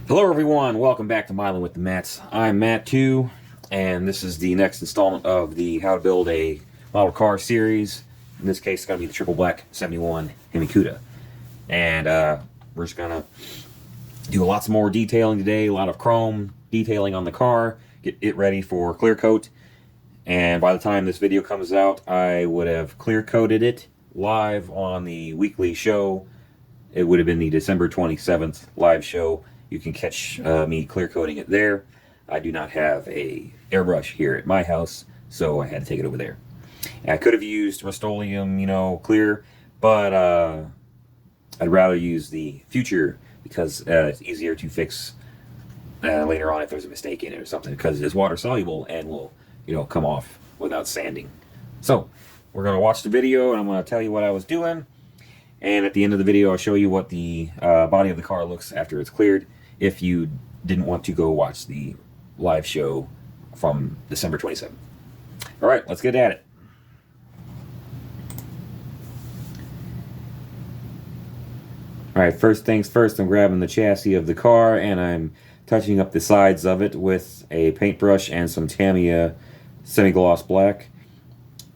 Hello everyone, welcome back to Miling with the Mats. I'm Matt2, and this is the next installment of the How to Build a Model Car series. In this case, it's going to be the Triple Black 71 Hemi Cuda. And we're just going to do lots more detailing today, a lot of chrome detailing on the car, get it ready for clear coat. And by the time this video comes out, I would have clear coated it live on the weekly show. It would have been the December 27th live show. You can catch me clear coating it there. I do not have a airbrush here at my house, so I had to take it over there. And I could have used Rust-Oleum, clear, but I'd rather use the Future because it's easier to fix later on if there's a mistake in it or something, because it's water soluble and will, come off without sanding. So we're gonna watch the video, and I'm gonna tell you what I was doing. And at the end of the video, I'll show you what the body of the car looks after it's cleared, if you didn't want to go watch the live show from December 27th. All right, let's get at it. All right, first things first, I'm grabbing the chassis of the car, and I'm touching up the sides of it with a paintbrush and some Tamiya semi-gloss black.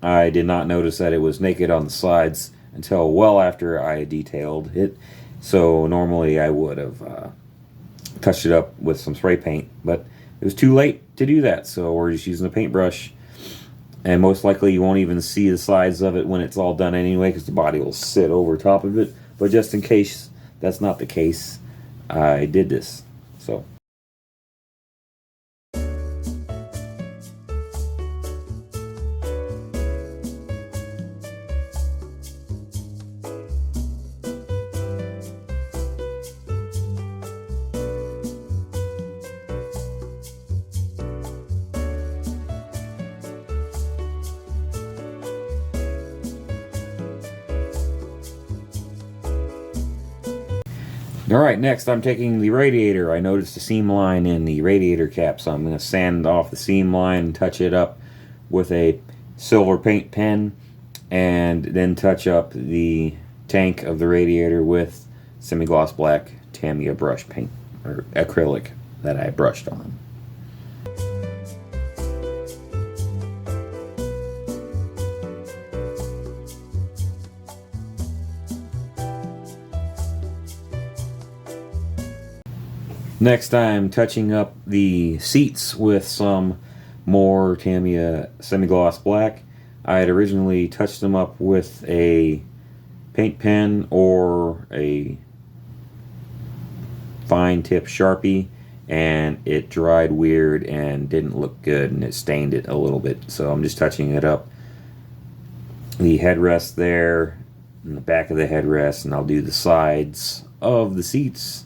I did not notice that it was naked on the sides until well after I detailed it, so normally I would have touched it up with some spray paint, but it was too late to do that, so we're just using a paintbrush. And most likely you won't even see the sides of it when it's all done anyway, because the body will sit over top of it. But just in case that's not the case, I did this. So alright, next I'm taking the radiator. I noticed a seam line in the radiator cap, so I'm going to sand off the seam line and touch it up with a silver paint pen, and then touch up the tank of the radiator with semi-gloss black Tamiya brush paint, or acrylic, that I brushed on. Next, I'm touching up the seats with some more Tamiya semi-gloss black. I had originally touched them up with a paint pen or a fine tip Sharpie, and it dried weird and didn't look good, and it stained it a little bit. So I'm just touching it up. The headrest there, and the back of the headrest, and I'll do the sides of the seats.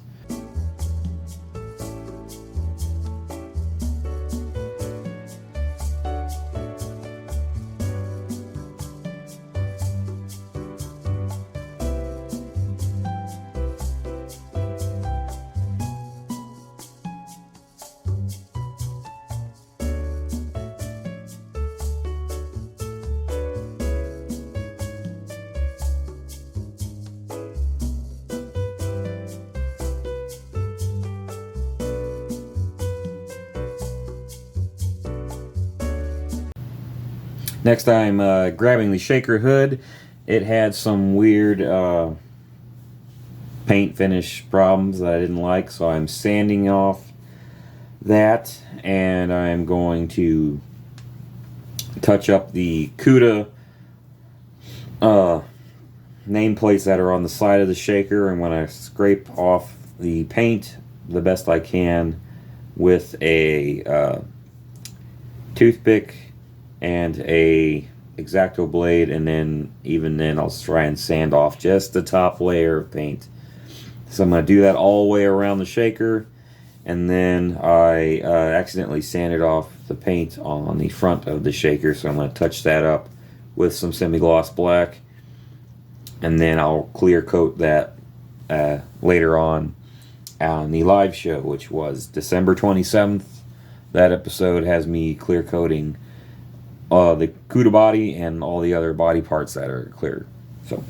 Next, I'm grabbing the shaker hood. It had some weird paint finish problems that I didn't like, so I'm sanding off that, and I'm going to touch up the Cuda nameplates that are on the side of the shaker. I'm going to scrape off the paint the best I can with a toothpick and a X-Acto blade, and then even then I'll try and sand off just the top layer of paint. So I'm going to do that all the way around the shaker, and then I accidentally sanded off the paint on the front of the shaker, so I'm going to touch that up with some semi-gloss black, and then I'll clear coat that later on the live show, which was December 27th. That episode has me clear coating the Cuda body and all the other body parts that are clear. So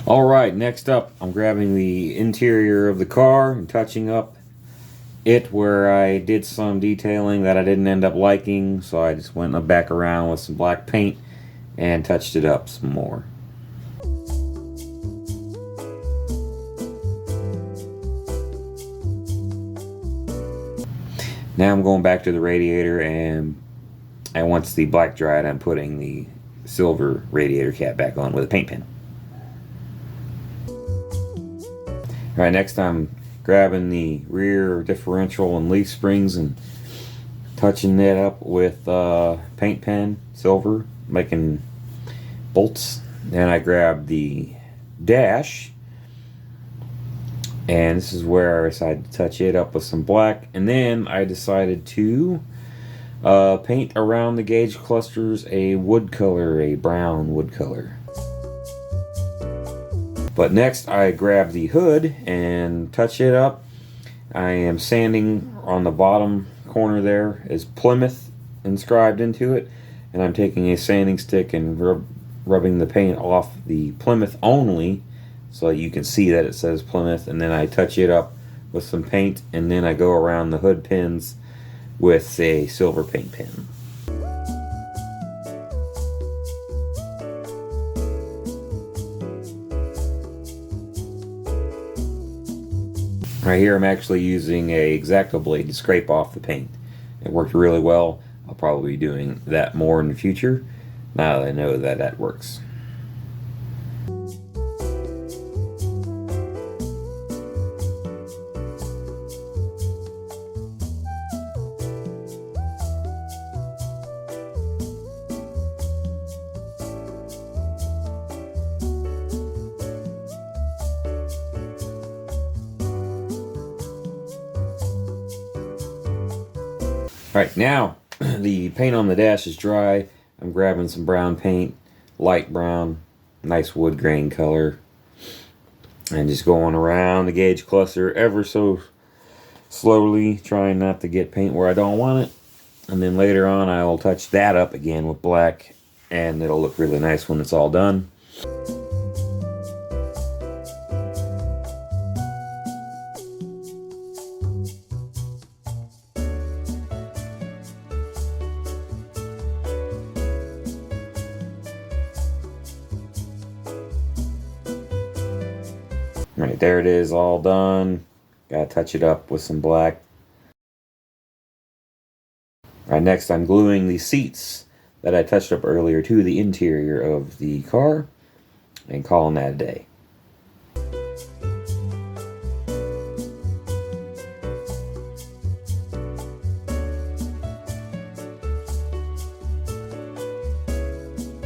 Alright, next up, I'm grabbing the interior of the car and touching up it where I did some detailing that I didn't end up liking, so I just went back around with some black paint and touched it up some more. Now I'm going back to the radiator, and once the black dried, I'm putting the silver radiator cap back on with a paint pen. Alright, next I'm grabbing the rear differential and leaf springs and touching that up with paint pen, silver, making bolts. Then I grab the dash, and this is where I decided to touch it up with some black, and then I decided to paint around the gauge clusters a wood color, a brown wood color. But next I grab the hood and touch it up. I am sanding on the bottom corner there is Plymouth inscribed into it, and I'm taking a sanding stick and rubbing the paint off the Plymouth only so you can see that it says Plymouth, and then I touch it up with some paint, and then I go around the hood pins with a silver paint pen. Right here I'm actually using a X-Acto blade to scrape off the paint. It worked really well. I'll probably be doing that more in the future now that I know that that works. Alright, now the paint on the dash is dry. I'm grabbing some brown paint, light brown, nice wood grain color, and just going around the gauge cluster ever so slowly, trying not to get paint where I don't want it. And then later on I will touch that up again with black, and it'll look really nice when it's all done. Right, there it is, all done. Gotta touch it up with some black. Alright, next I'm gluing the seats that I touched up earlier to the interior of the car and calling that a day.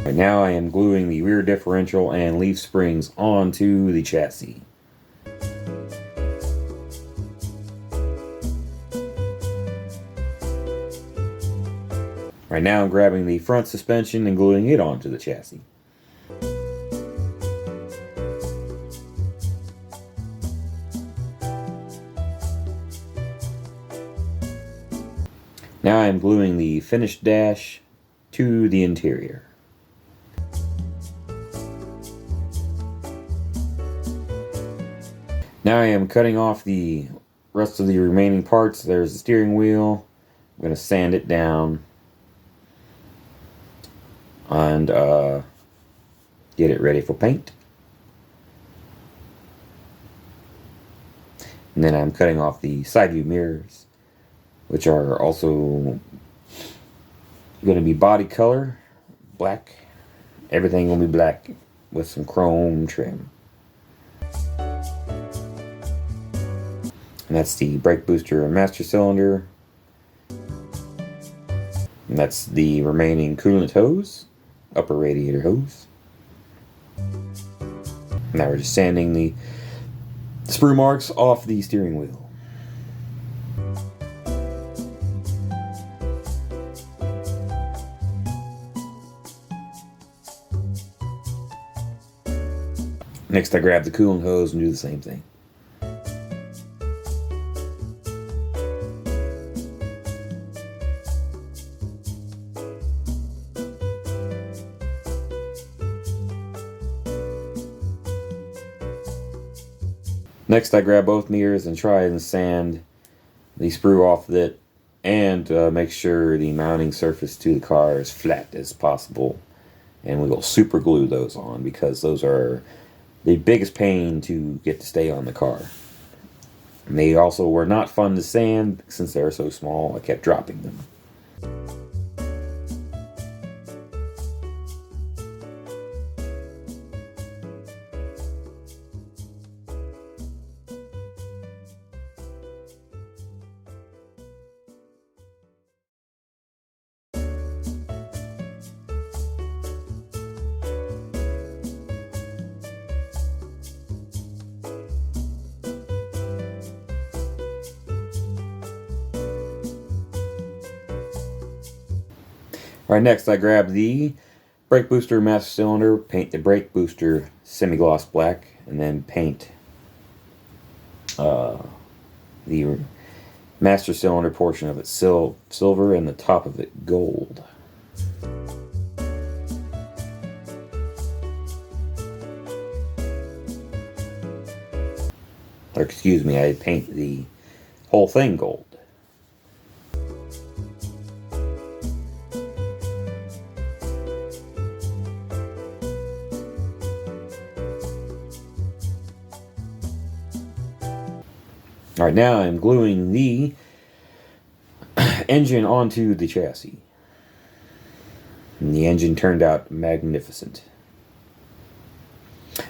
Right now I am gluing the rear differential and leaf springs onto the chassis. Right now I'm grabbing the front suspension and gluing it onto the chassis. Now I'm gluing the finished dash to the interior. Now I am cutting off the rest of the remaining parts. There's the steering wheel. I'm going to sand it down and get it ready for paint. And then I'm cutting off the side view mirrors, which are also going to be body color, black. Everything will be black with some chrome trim. And that's the brake booster and master cylinder. And that's the remaining coolant hose, upper radiator hose. Now we're just sanding the sprue marks off the steering wheel. Next I grab the coolant hose and do the same thing. Next, I grab both mirrors and try and sand the sprue off of it, and make sure the mounting surface to the car is flat as possible. And we will super glue those on because those are the biggest pain to get to stay on the car. And they also were not fun to sand since they were so small. I kept dropping them. Alright, next I grab the brake booster master cylinder, paint the brake booster semi-gloss black, and then paint the master cylinder portion of it silver and the top of it gold. Or excuse me, I paint the whole thing gold. Alright, now I'm gluing the engine onto the chassis. And the engine turned out magnificent.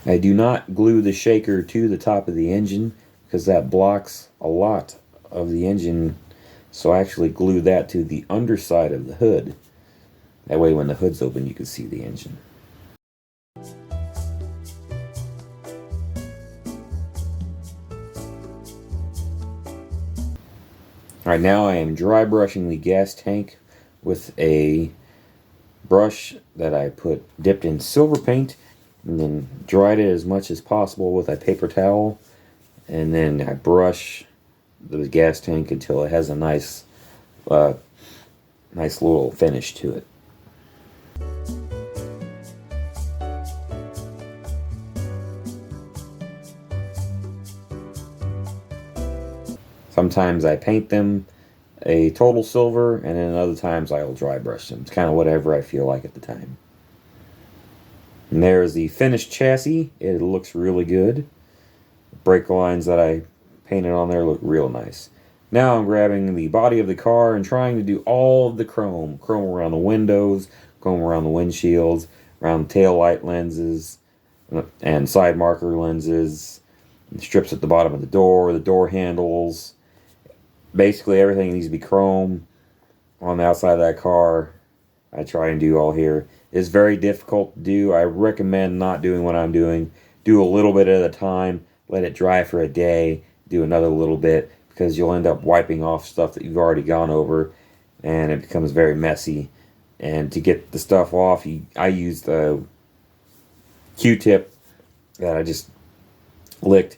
I do not glue the shaker to the top of the engine because that blocks a lot of the engine. So I actually glue that to the underside of the hood. That way when the hood's open you can see the engine. Alright, now I am dry brushing the gas tank with a brush that I dipped in silver paint and then dried it as much as possible with a paper towel, and then I brush the gas tank until it has a nice little finish to it. Sometimes I paint them a total silver, and then other times I'll dry brush them. It's kind of whatever I feel like at the time. And there's the finished chassis. It looks really good. The brake lines that I painted on there look real nice. Now I'm grabbing the body of the car and trying to do all of the chrome. Chrome around the windows, chrome around the windshields, around the tail light lenses, and side marker lenses, and strips at the bottom of the door handles. Basically everything needs to be chrome on the outside of that car. I try and do all here. It's very difficult to do. I recommend not doing what I'm doing. Do a little bit at a time. Let it dry for a day. Do another little bit, because you'll end up wiping off stuff that you've already gone over, and it becomes very messy. And to get the stuff off, I used a Q-tip that I just licked.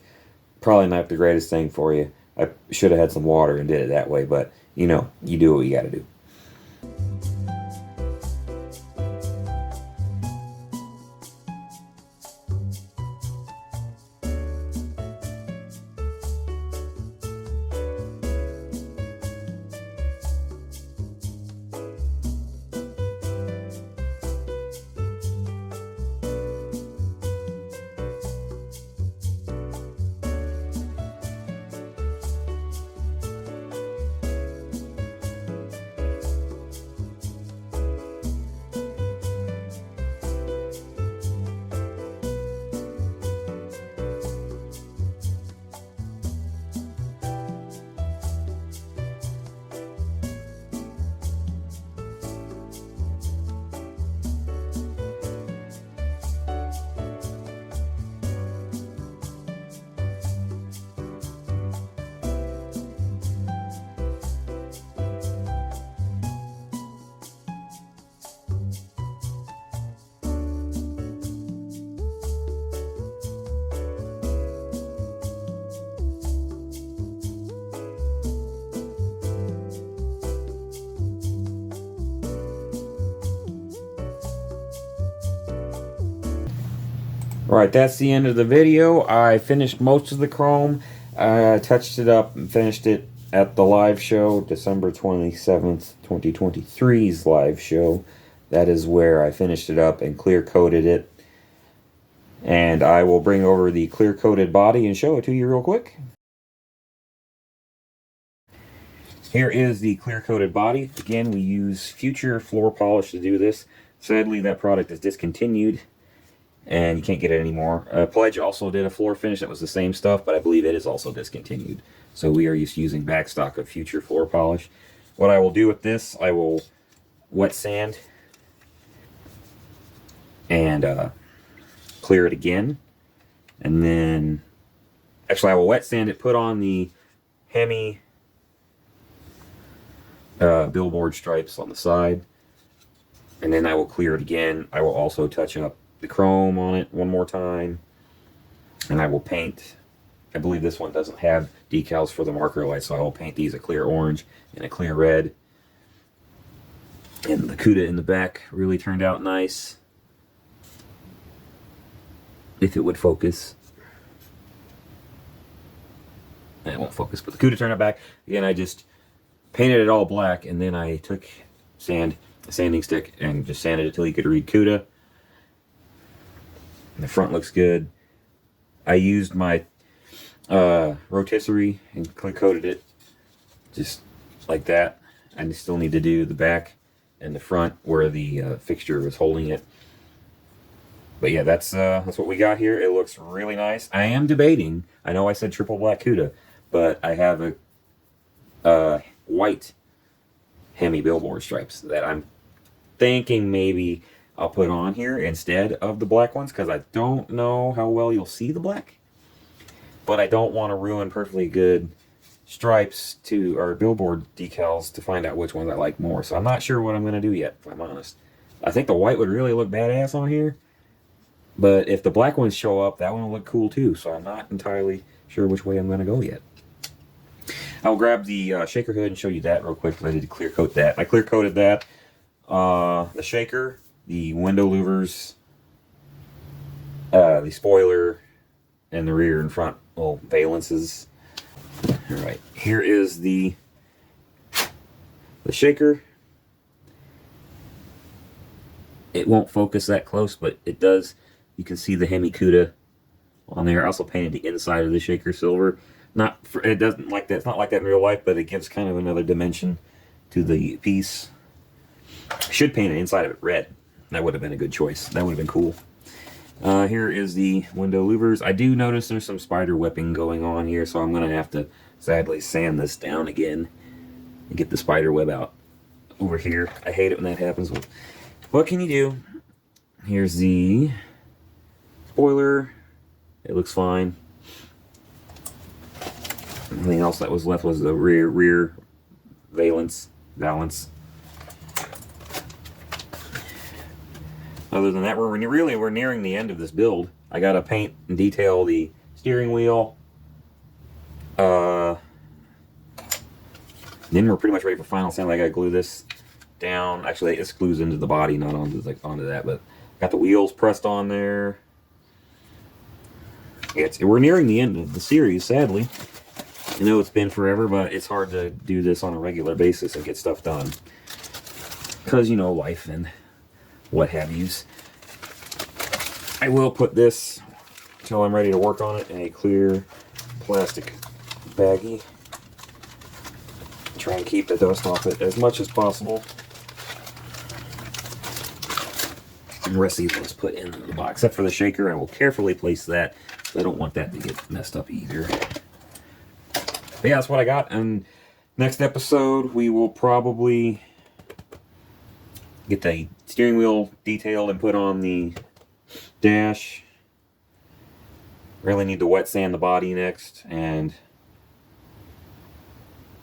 Probably not the greatest thing for you. I should have had some water and did it that way, but you know, you do what you gotta do. Alright, that's the end of the video. I finished most of the chrome. I touched it up and finished it at the live show, December 27th, 2023's live show. That is where I finished it up and clear coated it. And I will bring over the clear coated body and show it to you real quick. Here is the clear coated body. Again, we use Future floor polish to do this. Sadly, that product is discontinued and you can't get it anymore. Pledge also did a floor finish that was the same stuff, but I believe it is also discontinued. So we are just using back stock of Future floor polish. What I will do with this, I will wet sand and clear it again. And then, actually I will wet sand it, put on the Hemi billboard stripes on the side. And then I will clear it again. I will also touch up the chrome on it one more time. And I will paint. I believe this one doesn't have decals for the marker light, so I will paint these a clear orange and a clear red. And the CUDA in the back really turned out nice. If it would focus. And it won't focus, but the CUDA turned out back. Again, I just painted it all black, and then I took a sanding stick, and just sanded it till you could read CUDA. And the front looks good. I used my rotisserie and clear coated it just like that. I still need to do the back and the front where the fixture was holding it. But yeah, that's what we got here. It looks really nice. I am debating. I know I said triple black CUDA, but I have a white Hemi billboard stripes that I'm thinking maybe I'll put on here instead of the black ones, because I don't know how well you'll see the black. But I don't want to ruin perfectly good stripes or billboard decals to find out which ones I like more. So I'm not sure what I'm going to do yet, if I'm honest. I think the white would really look badass on here. But if the black ones show up, that one will look cool too. So I'm not entirely sure which way I'm going to go yet. I'll grab the shaker hood and show you that real quick. I did clear coat that. I clear coated that. The shaker, the window louvers, the spoiler, and the rear and front little valences. Alright, here is the shaker. It won't focus that close, but it does. You can see the Hemi CUDA on there. I also painted the inside of the shaker silver. It doesn't like that. It's not like that in real life, but it gives kind of another dimension to the piece. I should paint the inside of it red. That would have been a good choice. That would have been cool. Here is the window louvers. I do notice there's some spider webbing going on here, so I'm going to have to sadly sand this down again and get the spider web out over here. I hate it when that happens. What can you do? Here's the spoiler. It looks fine. Everything else that was left was the rear valence. Other than that, we're nearing the end of this build. I gotta paint and detail the steering wheel. Then we're pretty much ready for final sand. I gotta glue this down. Actually, this glues into the body, not onto that. But got the wheels pressed on there. We're nearing the end of the series, sadly. I know it's been forever, but it's hard to do this on a regular basis and get stuff done. Because, you know, life and what have yous. I will put this, until I'm ready to work on it, in a clear plastic baggie. Try and keep the dust off it as much as possible. And the rest of these ones put in the box. Except for the shaker, I will carefully place that. I don't want that to get messed up either. But yeah, that's what I got. And next episode, we will probably get the steering wheel detailed and put on the dash. Really need to wet sand the body next. And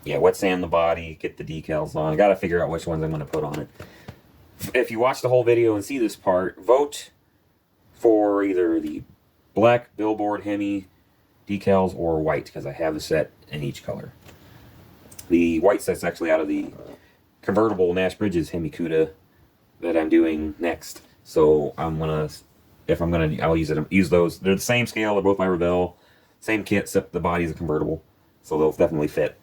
yeah, wet sand the body, get the decals on. I got to figure out which ones I'm going to put on it. If you watch the whole video and see this part, vote for either the black billboard Hemi decals or white, because I have a set in each color. The white set's actually out of the convertible Nash Bridges Hemi CUDA that I'm doing next. So I'm going to if I'm gonna, I'll use those. They're the same scale. They're both my Revell, same kit, except the body's a convertible, so they'll definitely fit.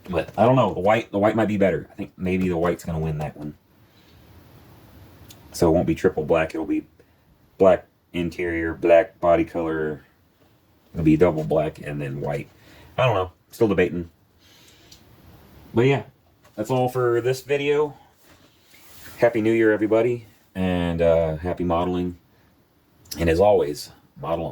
But I don't know. The white might be better. I think maybe the white's gonna win that one. So it won't be triple black. It'll be black interior, black body color. It'll be double black and then white. I don't know. Still debating. But yeah, that's all for this video. Happy New Year, everybody, and happy modeling. And as always, model on.